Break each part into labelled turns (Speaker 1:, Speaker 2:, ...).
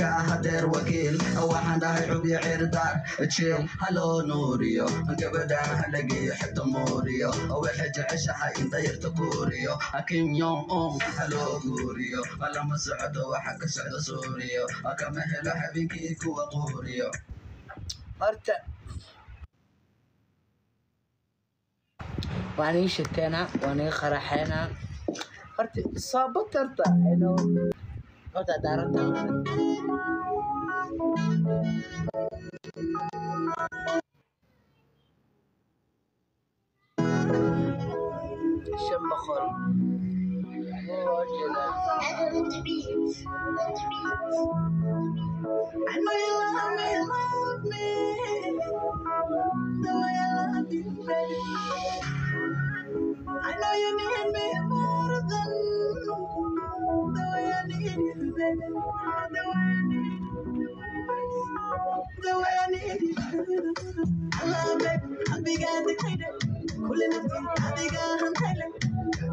Speaker 1: كهدر وكيل وحنا حبي عردار تشيل هلو نوريو قبدا هلقي حتى موريو وحج عشها انت يرتكوريو اكيم يوم هلو غوريو على مسعد وحق سعد سوريو كما هلا حبيبي كوا غوريو
Speaker 2: horta waan ii shiteenaa waan ii qaraxeenaa horta soobat horta inuu horta daaranta shan boqol oo jeeda
Speaker 1: I know you love me the way I love you, baby. I know you need me more than the way I need you, baby. The way I need you. I love it. I'll be glad to clean it. Cool enough to I'll be glad to tell it.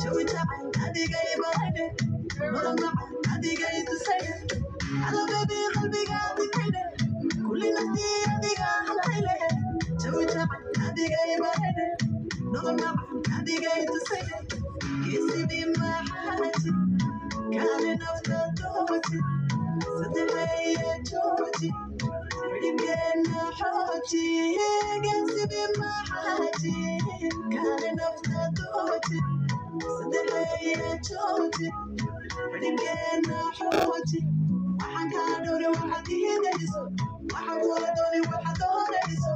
Speaker 1: To it, I'll be glad to hide it. No, I'll be glad to say it. I love it, I'll be glad to clean it. Cool enough to I'll be glad to tell it. To it, I'll be glad to hide it. No, I'll be glad to say it. Kissy be my heart. Can't enough to do it. So the way I told you. رجعنا حوتي قاسي بمحاتي كان نفتا توتي صدقي يا توتي رجعنا حوتي وحكى دوري وحدي يدرسو وحقول دوري وحدور يسو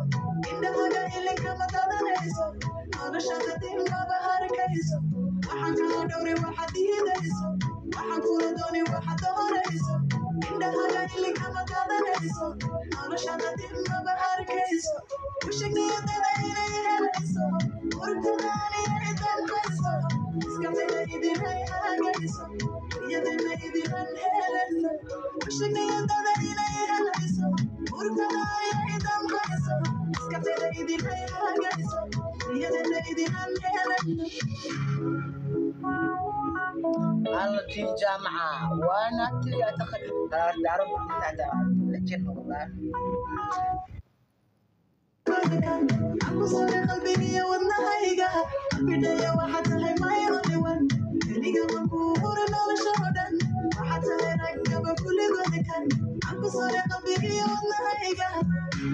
Speaker 1: إنها جاي لك ما تدرسو أنا شغلتي ما بهار كيسو وحكى دوري وحدي يدرسو وحقول دوري وحدور يسو إنها جاي لك ما تدرسو أنا شغلتي ما بهار كيسو وشكلي يدري يهرسو ورتناني يدن كيسو سكتي يدي هاي هاجيسو يدن يدي من هرسو وشكلي يدري يهرسو ورتناني يدن كيسو سكتي يدي هاي هاجيسو يدن يدي من
Speaker 2: alla tii jaamaca waana tii atakhay daaro bidixda lajin wallah
Speaker 1: aku sore qalbiga wadnahayga bidaya waxa tahay my only one kaliga ma ku hore nolosha dhan waxa tahay ragaba kuligooda kan aku sore qalbiga wadnahayga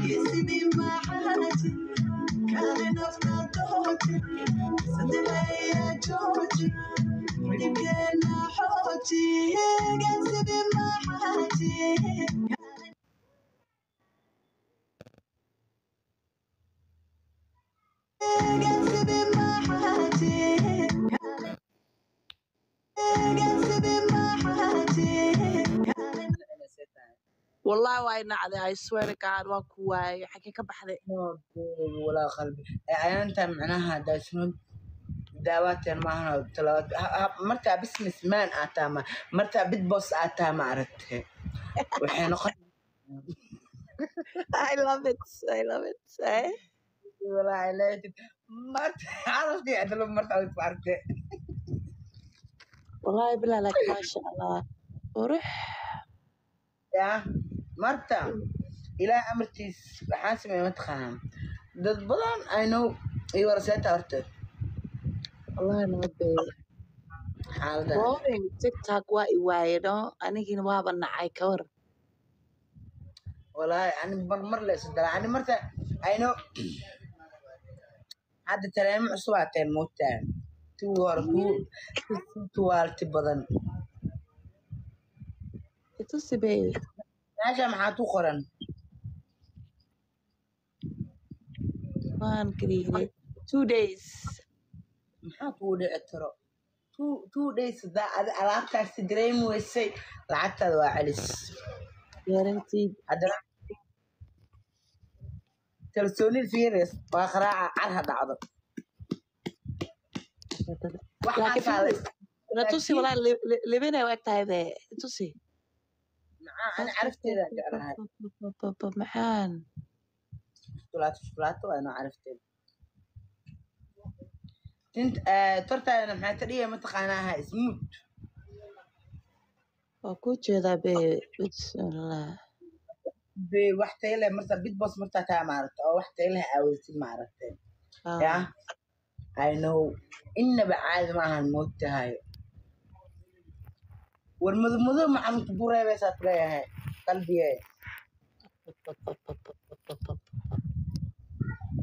Speaker 1: yisibi ma xalati kale nafta tooti sadaya tooti ribkeena xooti yisibi ma xalati
Speaker 3: والله واي نعدي I swear to God waa ku waayay xagee ka baxday
Speaker 2: ولا قلبي أنت معناها دايسنود دعوات معنا طلعت مرتا بسمس مان أتاما مرتا بتبص أتاما عرفته وحين
Speaker 3: I love it I love it eh
Speaker 2: ولا علاج مرتا عرفتي أدلو مرتا وتفارته
Speaker 3: والله بلا لك ما شاء الله وروح
Speaker 2: يا مرتا إلى أمرتيس حاسم متخام ضد بدن I know you are set أرته
Speaker 3: والله نودي
Speaker 2: حالده
Speaker 3: boring TikTok waa i waayno anigina waaba nacay ka war
Speaker 2: والله أنا مرة لا صدق أنا مرتا I know هذا ترى معصواتين موتان توالتي بدن
Speaker 3: itusi bay
Speaker 2: ناجا maxaa u qoran
Speaker 3: waan kaliya 2 days
Speaker 2: maxaa ku dhici tiro 2 days alaabtaas dareemi weysay lacagtaada waa celis
Speaker 3: guaranteed
Speaker 2: haddana kalsoonid fiiris waa qaraaca car ha dhacdo waxaa kale
Speaker 3: itusi walaa libina way tahay be itusi
Speaker 2: أنا عرفتها جرها
Speaker 3: maxaan
Speaker 2: شوكولاتة وأنا عرفتها كنت ترتا أنا محتاجة متقناها اسموت
Speaker 3: وكوتشي be bismillah.
Speaker 2: بوحتي له مرتا بيت بوس مرتا تا مارت او وحتي له اويتي مارتين يا I know إن بعد ما هالموت هاي والمذمذ مع مكبورة بس أتلاقيها هاي قلبي هاي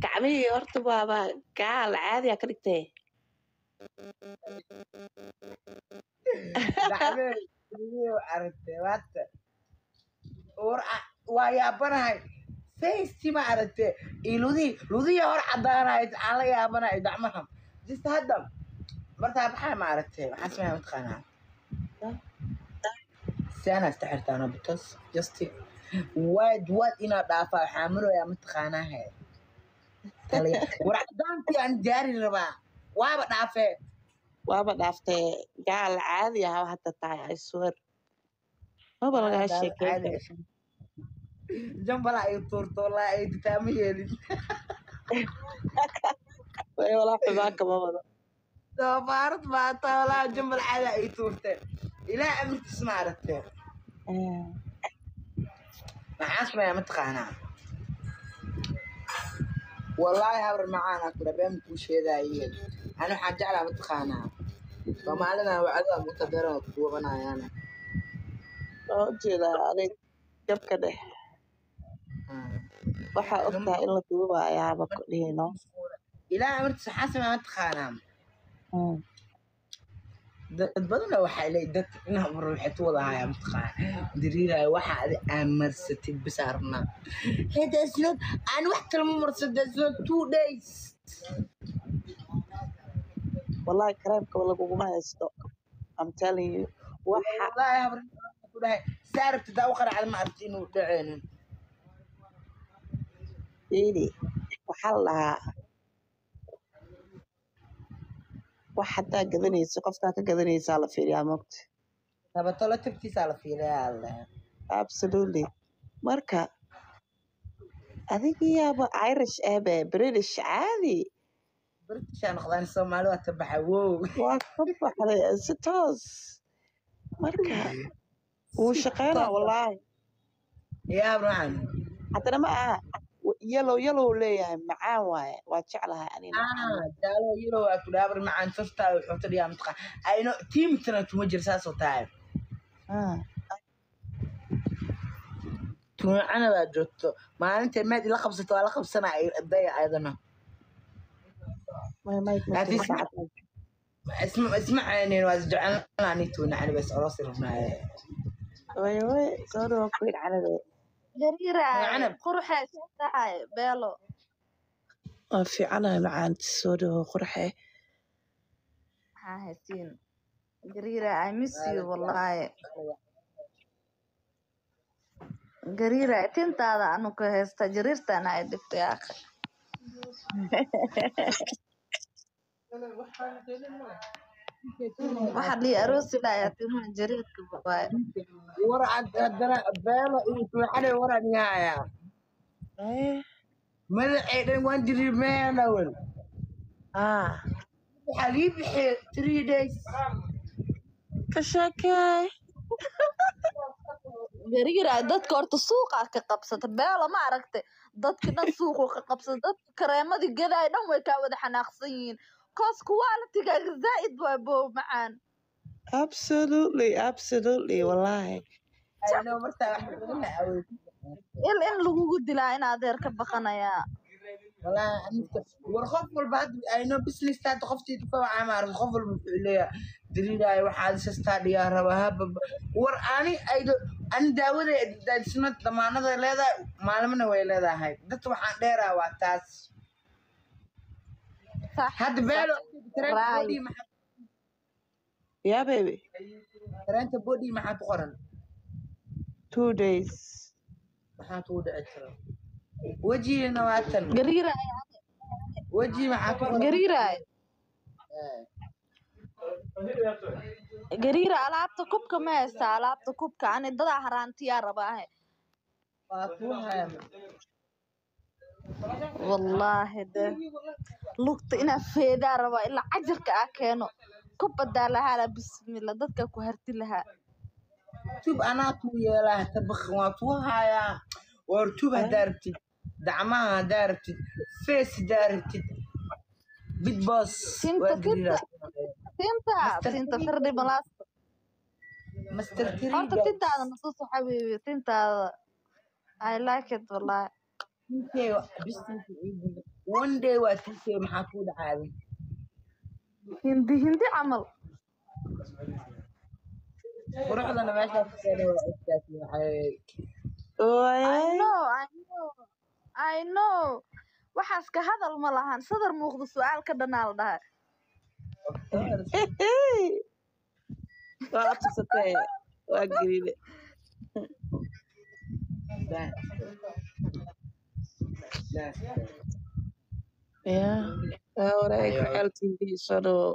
Speaker 3: كعبي horta baaba gaal caadi ah ka dhigtay
Speaker 2: دعمي عرفت وات ويا بناي فيستي ما عرفت لودي هور عدانا على يا بناي دعمهم جست هدم مرتا بحال ما عرفت حاسس ما متقنع سنة استحرت أنا بتص جستي واد إنا دافع حامله يا متقنع هاي ورعدانتي أنا جاري ربا وابا دافع
Speaker 3: waaba dhaaftay gaal caadi ah hadda tahay I swear maba lagaa sheekeyn
Speaker 2: عادي
Speaker 3: karo
Speaker 2: جنب لا يطور لا يتامي
Speaker 3: way walaa xumaan kama wado
Speaker 2: دبارت ما طالع جنب العادة يطورته إلى أمر تسمع عرفته ما حاسس ما متقنع والله هبر معانا كنا بيمكن شيء ذا أنا حاجة على متقنع فما لنا وعدا متقدرة وغنا يعني
Speaker 3: oo jeedaa adeeg jabka dhex waxaa ogtahay in la duubayaaba ku dhihino
Speaker 2: إلى أمر تحاسب ما متقنع بدنا waxaa ilay dad inaa mar waxay tuwadahay amtaqaan diriiray waxa amarsatid bisaarna that's not aan wax kale ma marsan that's not 2 days
Speaker 3: wallahi kareemka laguguma haysto I'm telling you waxa
Speaker 2: wallahi habar ku dhahay saarabta daa u qaracad ma aragti inuu dhaceenin
Speaker 3: fiiri waxaa la dhahaa wax hadaa gadanayso qofkaa ka gadanaysaa la fiiriyaa mogta
Speaker 2: nabatolo tabtiisa la fiiriyaa alle
Speaker 3: absolutely marka adigiyaaba Irish ebe British caadi
Speaker 2: British noqdaan Soomaali waa tabaxa wow
Speaker 3: waa ka baxday si toos marka wuu shaqeynaa wallahi
Speaker 2: yaa ruuxan
Speaker 3: haddana ma aha yellow leeyahay macaan waaye waa jeclahay anina
Speaker 2: daalo yiro waa ku dhaabar macaan saftaa wuxuu tiriyaa mutaqaan ayno tiimtana tuma jirsaa soo tahay tuucana baa joogto maalinta meed la qabsato waa la qabsanaa ardaya ayadana اسمعني واسجعنا نيتونا على بس راسي ربنا
Speaker 3: way soo dhawo ku على
Speaker 4: جريرة قرحة ساعة بيلو
Speaker 3: waa fiicanahay macaanta soo dhawo qurxe
Speaker 4: هاسين جريرة I miss you والله جريرة تنت هذا أنو كهستا جريرتا أنا عدفت يا أخي واحد لي أروسي لا يتمون جريرة كبواي
Speaker 2: ورا عندنا بيلا على ورا نهاية من عيدين وان دري مان أول حليب 3 days
Speaker 3: كشاكاي
Speaker 4: جريرة دتك أرت السوق كقبصة بيلا ما عرفت دتك دت سوق كقبصة دت كريمة دي جدا ينام ويكاود حناقصين كاس كواليتي زائد وابو معان
Speaker 3: absolutely والله
Speaker 2: أنا مرتاح أول
Speaker 4: إلا إن لو قد لا أنا أدير كبخنا
Speaker 2: والله ورخف والبعد أنا بس لسه خفتي تطلع عمار خف اللي دريدا واحد سستادي يا ربها وراني أيضا أنا داود سنة لما أنا ذا ما لمنا ولا ذا هاي ده طبعا ديرا واتاس هاد بالو ترى بودي مع
Speaker 3: يا بيبي
Speaker 2: ترى بودي مع تقرن
Speaker 3: 2 days
Speaker 2: حاتود أترى وجهي نواتن
Speaker 4: قريرة
Speaker 2: وجهي مع
Speaker 4: قريرة قريرة ألعبت كوبك ما يسا ألعبت كوبك أنا ضدع هرانتي يا رباه والله ده لقط إنا في داربا إلا عجرك أكينو كوبا دالها بسم الله ضدك كهرت لها
Speaker 2: tub anaa kuu yeelaa tabakh waa kuu hayaa war tub haddaa rabtid dacmaha haddaa rabtid fees haddaa rabtid big boss
Speaker 4: tinta
Speaker 2: waa
Speaker 4: tinta
Speaker 2: gariiraa
Speaker 4: tinta
Speaker 2: Mr.
Speaker 4: tinta firdhi malaasta
Speaker 2: master
Speaker 4: horta
Speaker 2: triga
Speaker 4: tintaada nasuuso xabiibi tintaada I like it wallahi
Speaker 2: tinkey bisinka ciidina one day waa tinkey maxaa kuu dhacaaday
Speaker 4: hindi hindi camal
Speaker 2: quruxdana meeshaa ku keenay waa istaasi waxay
Speaker 4: I know waxaas ka hadal ma lahan sadar muuqdo su'aal ka dhanaa la dhahay
Speaker 2: of course
Speaker 3: waa tusatee waa gariire wareeg Gurceel TV soo dhawo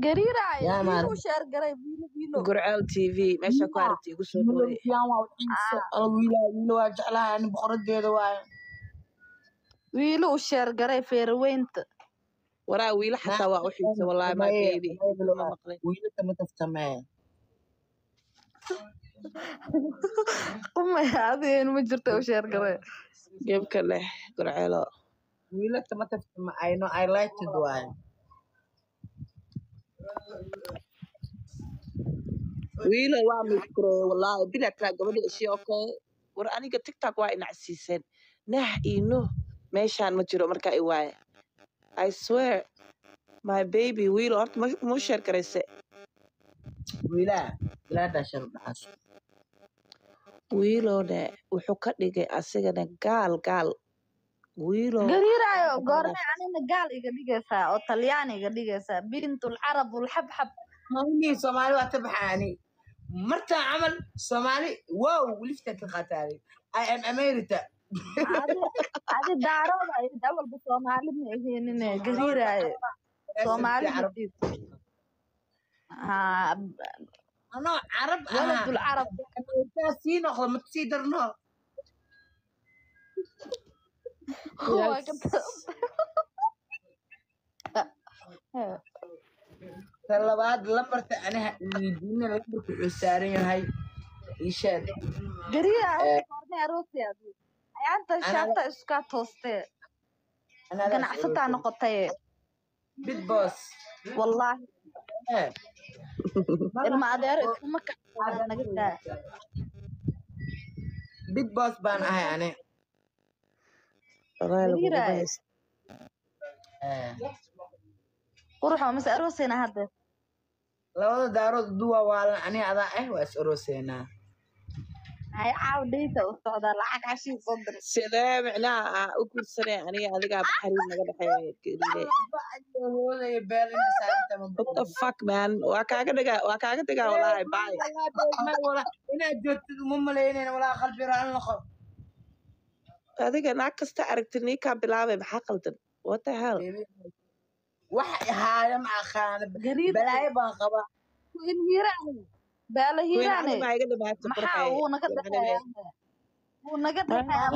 Speaker 4: gariiraay
Speaker 2: yaa
Speaker 4: wiilu
Speaker 2: maarag
Speaker 4: sheer garay wiilo
Speaker 3: Gurceel TV meesha ku aragti igu soo dhaweey
Speaker 2: wiilo waa jeclahay ani boqoradeeda waaye
Speaker 4: wiilu u sheer garay feeraweynta
Speaker 3: waraa wiila xataa waa u xiisa wallaahi my baby ma maqlin
Speaker 2: wiilo kama taftamee
Speaker 4: qumay adeen ma jirto u sheer garay
Speaker 3: gebka leh Gurceelo
Speaker 2: wiilo kama taftama I know I like it waaye
Speaker 3: wiilo waa midkure wallaahi bilaadkaa gabadha ishii okay war aniga tiktok waa inacsiiseen nah ino meeshaan ma jiro markaa i waaye I swear my baby wiilo horta mu sheer garayse
Speaker 2: wiilaa ilaadaa shar dhaxas
Speaker 3: wiilone wuxuu ka dhigay asigana gaal wiilo
Speaker 4: gariiraayo goormay anina gaal iga dhigaysaa oo talyaani iga dhigaysaa bintul carab ulxabxab
Speaker 2: maalmihii soomaali waa tabaxaani martaa camal soomaali wow lifta ka qaataaday I am America
Speaker 4: adi daarooda ay awalba soomaali ma aheenine gariiraayo soomaali matid
Speaker 2: anoo carab
Speaker 4: waladul carab
Speaker 2: ahaa sii noqdo ma sii darno talabaad lambarka aniha weydiina lambarka wuxuu saaran yahay isheed
Speaker 4: gariiraayo aroosiyaad ayaanta shaata iskaa toostee ganacsataa noqotaye
Speaker 2: big boss
Speaker 4: wallaahi ilma adeero iskuma kacda naga daa
Speaker 2: big boss baan ahay ani
Speaker 4: quruxo mase arooseyna hadda
Speaker 2: labada daarood duwa waalan ani adaa waa is arooseynaa
Speaker 4: hay caaw dhayta u socdaa lacag cashii soo dir
Speaker 3: sidee micnaha u guursanay aniga adigaa baxariin naga dhexeeya gariire what the fuck man waa kaaga dhigaa wallaahi bye
Speaker 2: inaad joogtid uma malaynayna walaa qalbi raan noqo
Speaker 3: adiga naag kasta aragtid ninkaa bilaabay maxaa qaldan what the hell
Speaker 2: wax haaya ma aqaana balaayo baan qabaa
Speaker 4: in hiiraane baala hiiraane
Speaker 3: maa iga dhamaata
Speaker 4: maxaa wuu naga dhexeeyaa